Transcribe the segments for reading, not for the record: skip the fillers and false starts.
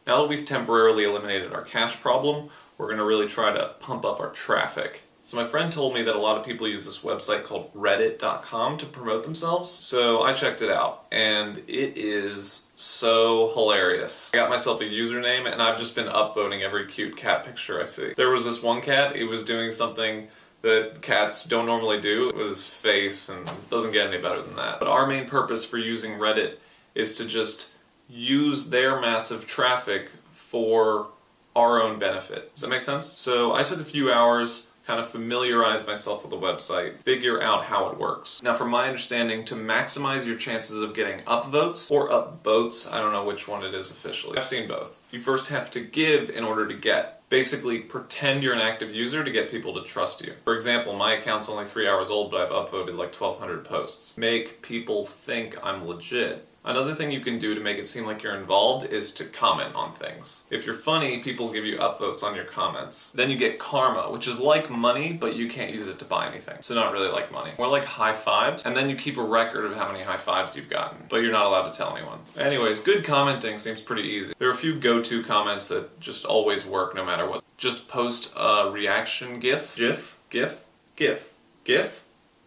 Now that we've temporarily eliminated our cache problem, we're going to really try to pump up our traffic. So my friend told me that a lot of people use this website called reddit.com to promote themselves. So I checked it out, and it is so hilarious. I got myself a username, and I've just been upvoting every cute cat picture I see. There was this one cat, it was doing something that cats don't normally do with his face, and it doesn't get any better than that. But our main purpose for using Reddit is to just use their massive traffic for our own benefit. Does that make sense? So I took a few hours, kind of familiarize myself with the website, figure out how it works. Now from my understanding, to maximize your chances of getting upvotes or upvotes, I don't know which one it is officially. I've seen both. You first have to give in order to get. Basically, pretend you're an active user to get people to trust you. For example, my account's only 3 hours old, but I've upvoted like 1,200 posts. Make people think I'm legit. Another thing you can do to make it seem like you're involved is to comment on things. If you're funny, people give you upvotes on your comments. Then you get karma, which is like money, but you can't use it to buy anything. So not really like money. More like high fives, and then you keep a record of how many high fives you've gotten, but you're not allowed to tell anyone. Anyways, good commenting seems pretty easy. There are a few go-to comments that just always work no matter what. Just post a reaction GIF, GIF, GIF, GIF, GIF,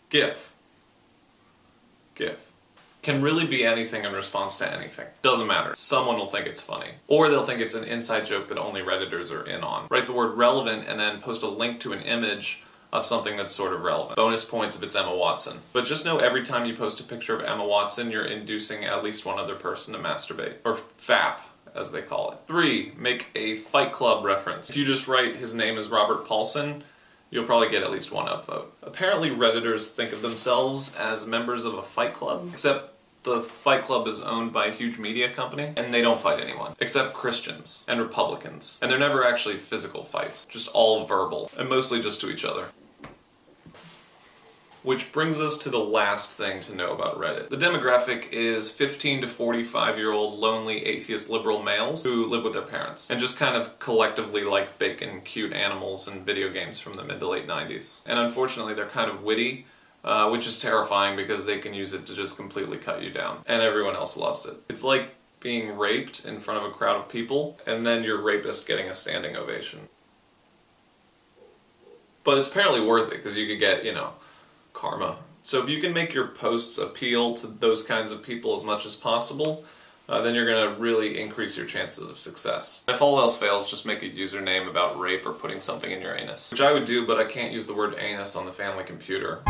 GIF, GIF. Can really be anything in response to anything. Doesn't matter. Someone will think it's funny. Or they'll think it's an inside joke that only Redditors are in on. Write the word relevant and then post a link to an image of something that's sort of relevant. Bonus points if it's Emma Watson. But just know every time you post a picture of Emma Watson, you're inducing at least one other person to masturbate. Or FAP, as they call it. 3. Make a Fight Club reference. If you just write his name is Robert Paulson, you'll probably get at least one upvote. Apparently Redditors think of themselves as members of a fight club, except the Fight Club is owned by a huge media company, and they don't fight anyone, except Christians and Republicans. And they're never actually physical fights, just all verbal, and mostly just to each other. Which brings us to the last thing to know about Reddit. The demographic is 15 to 45-year-old lonely atheist liberal males who live with their parents and just kind of collectively like bacon cute animals and video games from the mid to late 90s. And unfortunately they're kind of witty, which is terrifying because they can use it to just completely cut you down. And everyone else loves it. It's like being raped in front of a crowd of people and then your rapist getting a standing ovation. But it's apparently worth it because you could get, you know, karma. So if you can make your posts appeal to those kinds of people as much as possible, then you're going to really increase your chances of success. If all else fails, just make a username about rape or putting something in your anus. Which I would do, but I can't use the word anus on the family computer.